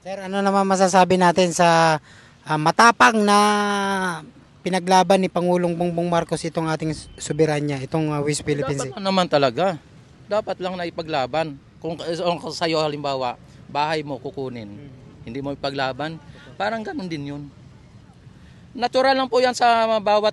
Sir, ano naman masasabi natin sa matapang na pinaglaban ni Pangulong Bongbong Marcos itong ating soberanya, itong West Philippine Dapat Sea? lang naman talaga. Dapat lang na ipaglaban. Kung sa'yo halimbawa, bahay mo kukunin, hindi mo ipaglaban, parang ganun din yun. Natural lang po yan sa bawat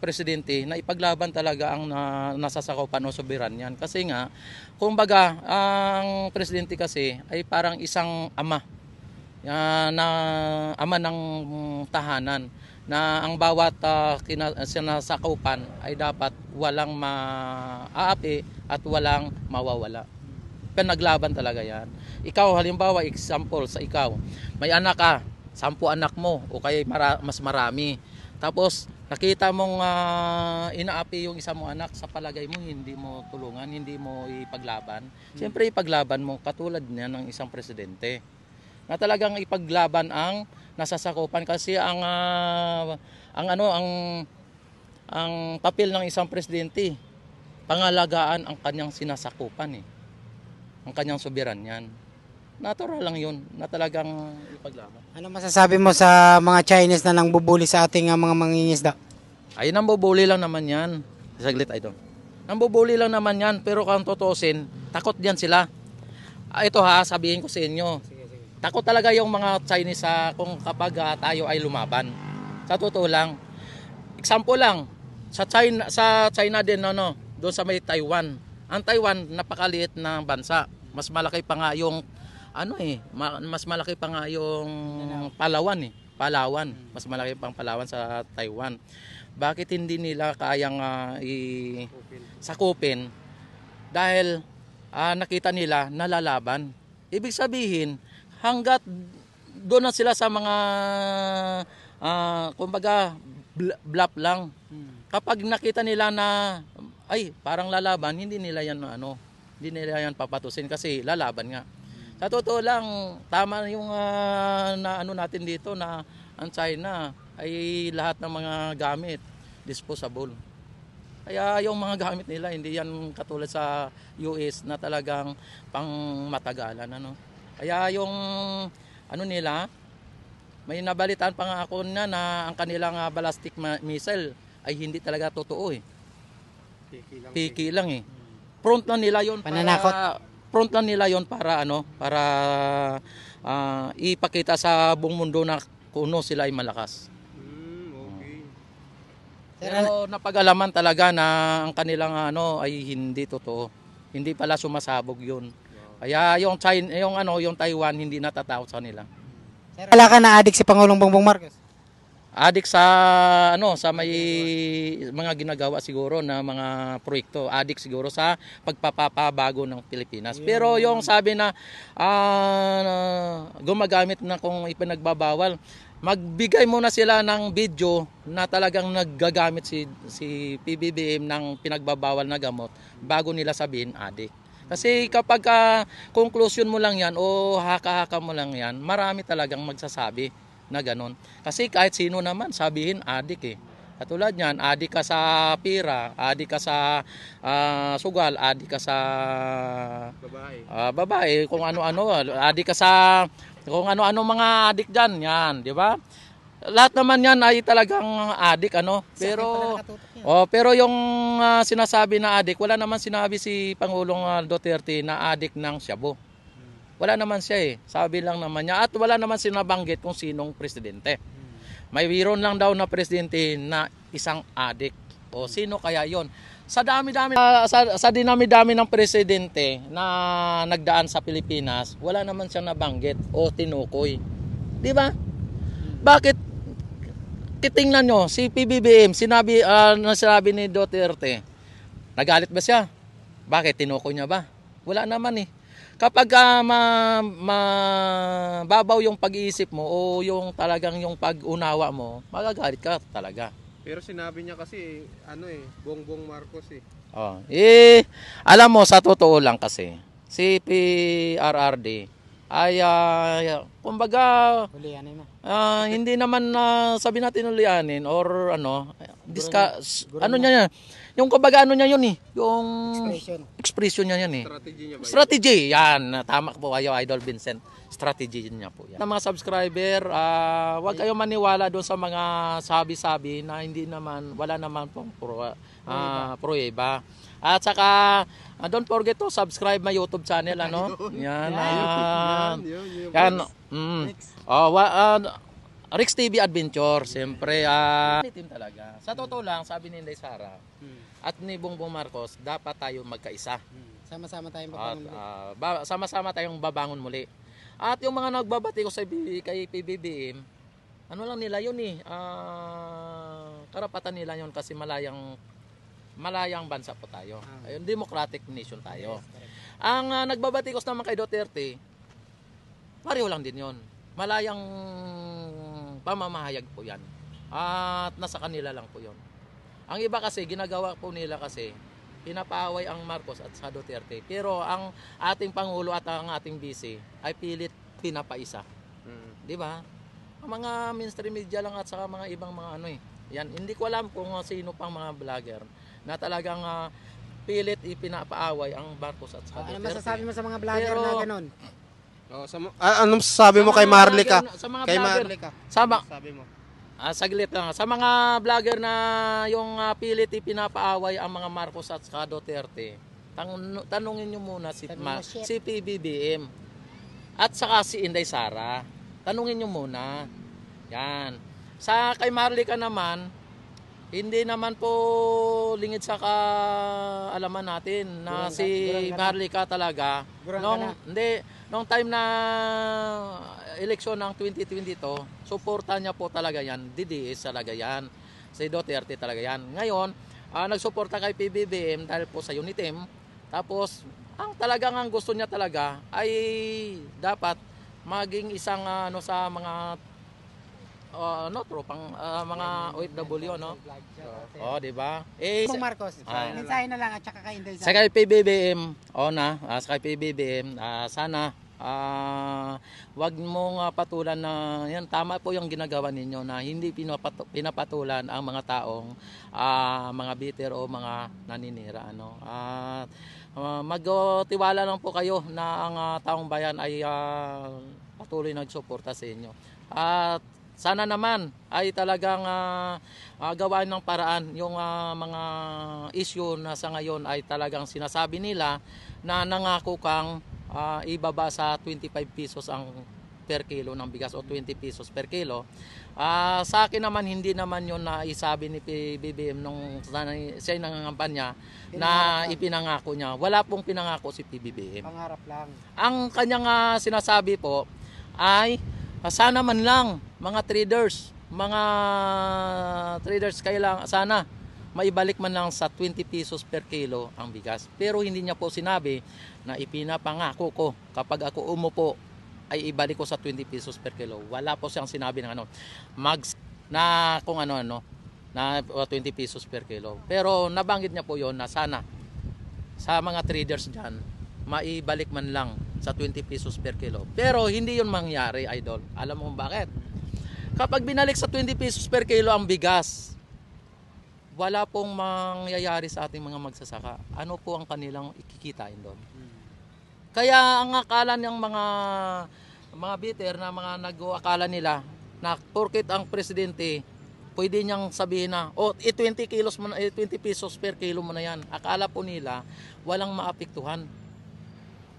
presidente na ipaglaban talaga ang nasasakupan o soberan yan. Kasi nga, kumbaga, ang presidente kasi ay parang isang ama, na ama ng tahanan, na ang bawat sinasakupan ay dapat walang maaapi at walang mawawala. Pinaglaban talaga yan. Ikaw halimbawa, example sa ikaw, may anak ka, 10 anak mo o kaya mas marami. Tapos nakita mong inaapi yung isa mong anak, sa palagay mo hindi mo tulungan, hindi mo ipaglaban. Siyempre ipaglaban mo katulad niya ng isang presidente. Na talagang ipaglaban ang nasasakupan kasi ang papel ng isang presidente, pangalagaan ang kanyang sinasakupan ang kanyang soberanyan. Natural lang yun na talagang ipaglaban. Ano masasabi mo sa mga Chinese na nangbubuli sa ating mga mangingisda? Ay, nambubuli lang naman yan. Saglit ito. Nambubuli lang naman yan, pero kung tutusin, takot diyan sila. Ito sabihin ko sa inyo. Takot talaga yung mga Chinese kung kapag tayo ay lumaban. Sa totoo lang. Example lang, sa China din doon sa may Taiwan. Ang Taiwan napakaliit na bansa. Mas malaki pa nga yung mas malaki pa nga yung Palawan. Mas malaki pang Palawan sa Taiwan. Bakit hindi nila kayang sakupin? Dahil nakita nila nalalaban. Ibig sabihin, hanggat doon na sila sa mga kumbaga bluff lang. Kapag nakita nila na ay parang lalaban, hindi nila yan papatusin kasi lalaban nga. Sa totoo lang, tama yung natin dito na ang China ay lahat ng mga gamit disposable. Kaya yung mga gamit nila hindi yan katulad sa US na talagang pang matagalan Kaya yung nila, may nabalitaan pa nga ako na ang kanilang ballistic missile ay hindi talaga totoo Piki lang. Front lang nila yon Pananakot. front lang nila yon para ipakita sa buong mundo na kuno sila ay malakas. Okay. Pero napag-alaman talaga na ang kanilang ay hindi totoo. Hindi pala sumasabog yun. Kaya yung China, yung Taiwan hindi natatakot sa nila. Sir, wala ka na addict si Pangulong Bongbong Marcos? Adik sa sa may mga ginagawa siguro na mga proyekto, adik siguro sa pagpapabago ng Pilipinas. Pero yung sabi na gumagamit na kung ipinagbabawal, magbigay muna sila ng video na talagang naggagamit si PBBM ng pinagbabawal na gamot bago nila sabihin adik. Kasi kapag conclusion mo lang yan o haka-haka mo lang yan, marami talagang magsasabi na ganon. Kasi kahit sino naman sabihin adik Katulad niyan, adik ka sa pira, adik ka sa sugal, adik ka sa babae, kung ano-ano, adik ka sa kung ano-ano mga adik diyan, yan, di ba? Lahat naman yan ay talagang adik pero yung sinasabi na adik, wala naman sinabi si Pangulong Duterte na adik ng shabu. Wala naman siya Sabi lang naman niya at wala naman sinabanggit kung sinong presidente. May wiron lang daw na presidente na isang adik. O sino kaya 'yon? Sa dami-dami sa dinami-dami ng presidente na nagdaan sa Pilipinas, wala naman siyang nabanggit o tinukoy. 'Di ba? Bakit titingnan nyo si PBBM, sinabi ni Duterte. Nagalit ba siya? Bakit tinukoy niya ba? Wala naman Kapag mababaw yung pag-iisip mo o yung talagang yung pag-unawa mo, magagalit ka talaga. Pero sinabi niya kasi Bongbong Marcos Alam mo sa totoo lang kasi si PRRD ay kumbaga hindi naman sabi natin ulianin or niya yung kumbaga niya yun yung expression niya yan Strategy niya ba? Strategy yan, tama po kayo Idol Vincent. strategy niya po yan. Sa mga subscriber, huwag kayong maniwala doon sa mga sabi-sabi na hindi naman, wala naman pong pruweba. At saka, don't forget to subscribe my YouTube channel, ano? Yan. Yan. Rex TV Adventure, siyempre. Team talaga. Sa totoo lang, sabi ni Inday Sara at ni Bongbong Marcos, dapat tayo magkaisa. Sama-sama tayong At pagpapalit. sama-sama tayong babangon muli. At yung mga nagbabati ko kay PBBM, ano lang nila yun eh. Karapatan nila yun kasi malayang bansa po tayo. Ayun, democratic nation tayo. Ang nagbabati ko naman kay Duterte, pareho lang din yun. Malayang pamamahayag po yan. At nasa kanila lang po yun. Ang iba kasi, ginagawa po nila kasi, pinapaaway ang Marcos at sa Duterte. Pero ang ating Pangulo at ang ating vice ay pilit pinapaisa. Di ba? Ang mga mainstream media lang at saka mga ibang mga ano eh. Yan, hindi ko alam kung sino pang mga vlogger na talagang pilit ipinapaaway ang Marcos at saka Ano Duterte. masasabi mo sa mga vlogger na ganun? Anong sabi mo kay Marlica? Sa mga Kay vlogger, Marlica. sabi mo. Saglit lang. Sa mga vlogger na yung pilit ipinapaaway ang mga Marcos at saka Duterte, tanungin nyo muna si PBBM at saka si Inday Sara. Tanungin nyo muna. Yan. Sa kay Marlica naman, hindi naman po lingid sa kaalaman natin na si Marlica talaga nung time na eleksyon ng 2022, suporta niya po talaga yan, DDS talaga yan, si Duterte talaga yan. Ngayon, nagsuporta kay PBBM dahil po sa Unitem, tapos ang talagang ang gusto niya talaga ay dapat maging isang sa mga tropang mga OFW, no? Di ba? Bongbong Marcos, mensahe na lang at saka kay Inday Sa Sara. kay PBBM, sa kay PBBM, sana wag mong patulan na yan, tama po yung ginagawa ninyo na hindi pinapatulan ang mga taong mga bitter o mga naninira, ano. Magtiwala lang po kayo na ang taong bayan ay patuloy nagsuporta sa inyo. At sana naman ay talagang gawain ng paraan yung mga issue na sa ngayon ay talagang sinasabi nila na nangako kang ibaba sa 25 pesos ang per kilo ng bigas o 20 pesos per kilo. Sa akin naman, hindi naman yun na isabi ni PBBM nung siya nangangampanya na ipinangako niya. Wala pong pinangako si PBBM. Pangarap lang. Ang kanyang sinasabi po ay sana man lang mga traders kailangan sana maibalik man lang sa 20 pesos per kilo ang bigas. Pero hindi niya po sinabi na ipinapangako ko kapag ako umupo ay ibalik ko sa 20 pesos per kilo. Wala po siyang sinabi ng na 20 pesos per kilo. Pero nabanggit niya po yon na sana sa mga traders dyan maibalik man lang sa 20 pesos per kilo. Pero hindi yun mangyari, idol. Alam mo bakit? Kapag binalik sa 20 pesos per kilo ang bigas, wala pong mangyayari sa ating mga magsasaka. Ano po ang kanilang ikikitain doon? Kaya ang akala ng mga bitter na mga nag-akala nila na porket ang presidente pwede niyang sabihin na 20 pesos per kilo mo na yan. Akala po nila walang maapektuhan.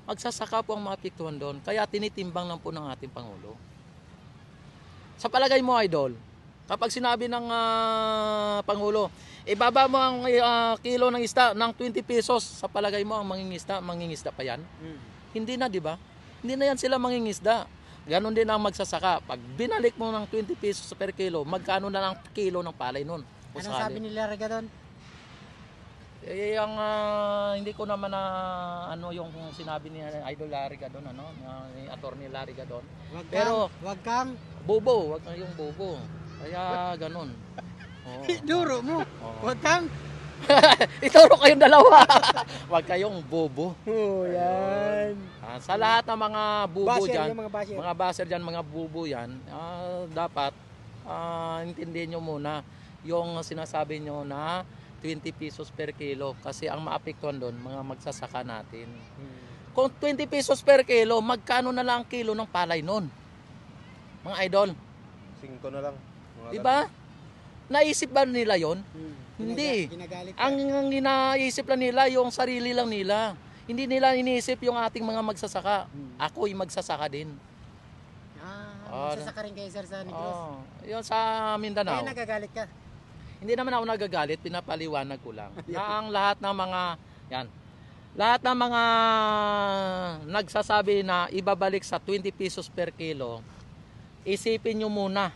Magsasaka po ang maapektuhan doon. Kaya tinitimbang lang po ng ating Pangulo. Sa palagay mo, idol, kapag sinabi ng Pangulo, ibaba mo ang kilo ng isda ng 20 pesos, sa palagay mo ang mangingisda pa yan? Hindi na, di ba? Hindi na yan sila mangingisda. Ganon din ang magsasaka. Pag binalik mo ng 20 pesos per kilo, magkano na ang kilo ng palay nun? Anong sabi nila Riga doon? Hindi ko naman yung sinabi ni Idol Larry Gadon, ni Attorney Larry Gadon. Wag kang bobo, wag kang yung bobo. Kaya ganun. duro mo. Wag kang Ituro kayong dalawa. Wag kayong bobo. yan. Sa lahat ng mga bubo Basher, dyan, yung mga basher. mga baser dyan, mga bubo yan, dapat intindihin nyo muna yung sinasabi nyo na 20 pesos per kilo kasi ang maapektuhan doon mga magsasaka natin. Kung 20 pesos per kilo, magkano na lang ang kilo ng palay nun? Mga idol. 5 na lang. Mga Di ba? Naisip ba nila yon? Hindi. Ginagalit ka. Ang inaisip lang nila, yung sarili lang nila. Hindi nila iniisip yung ating mga magsasaka. Ako'y magsasaka din. Magsasaka rin kayo sir sa Negros. Yun sa Mindanao. Kaya nagagalit ka. Hindi naman ako nagagalit, pinapaliwanag ko lang. Na ang lahat ng mga, yan, lahat ng mga nagsasabi na ibabalik sa 20 pesos per kilo, isipin nyo muna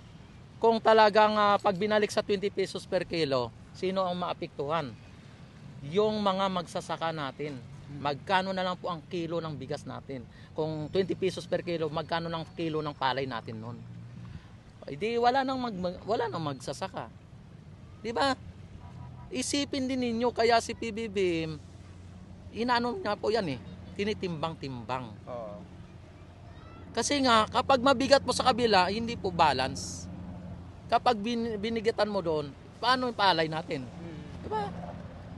kung talagang pag binalik sa 20 pesos per kilo, sino ang maapektuhan? Yung mga magsasaka natin. Magkano na lang po ang kilo ng bigas natin? Kung 20 pesos per kilo, magkano ng kilo ng palay natin nun? Hindi, wala nang magsasaka. Di ba? Isipin din ninyo, kaya si PBBM, inaano nga po yan tinitimbang-timbang. Oo. Kasi nga, kapag mabigat mo sa kabila, hindi po balance. Kapag binigatan mo doon, paano yung palay natin? Di ba?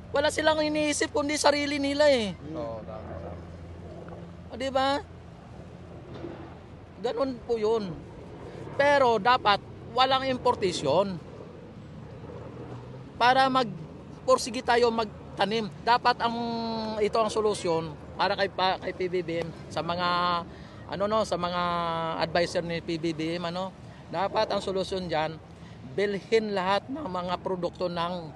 Wala silang iniisip kundi sarili nila Oo, tama. O, di ba? Ganun po yun. Pero dapat walang importasyon. Para magporsige tayo magtanim. Dapat ito ang solusyon para kay PBBM sa mga sa mga advisor ni PBBM dapat ang solusyon diyan bilhin lahat ng mga produkto ng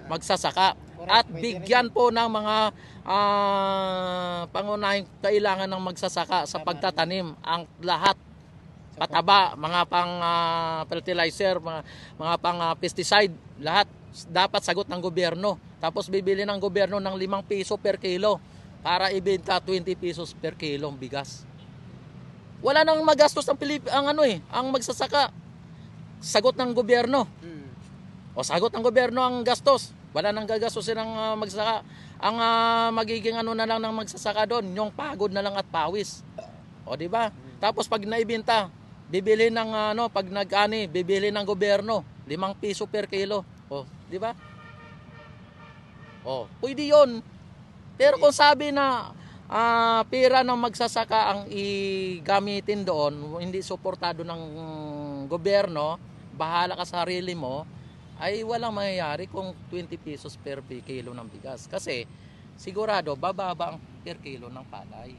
magsasaka at bigyan po ng mga pangunahing kailangan ng magsasaka sa pagtatanim ang lahat pataba, mga pang fertilizer, mga pang pesticide, lahat dapat sagot ng gobyerno. Tapos bibili ng gobyerno ng 5 piso per kilo para ibenta 20 pesos per kilo ng bigas. Wala nang magastos ang magsasaka. Sagot ng gobyerno. O sagot ng gobyerno ang gastos. Wala nang gagastusin ng magsasaka. Ang magiging na lang ng magsasaka doon, yung pagod na lang at pawis. O di ba? Tapos pag naibenta, bibili ng pag nag-ani, bibili ng gobyerno 5 piso per kilo. O, di ba? O, pwede 'yon. Pero kung sabi na pera ng magsasaka ang igamitin doon, hindi suportado ng gobyerno, bahala ka sa sarili mo, ay walang mangyayari kung 20 pesos per kilo ng bigas. Kasi sigurado bababa ang per kilo ng palay.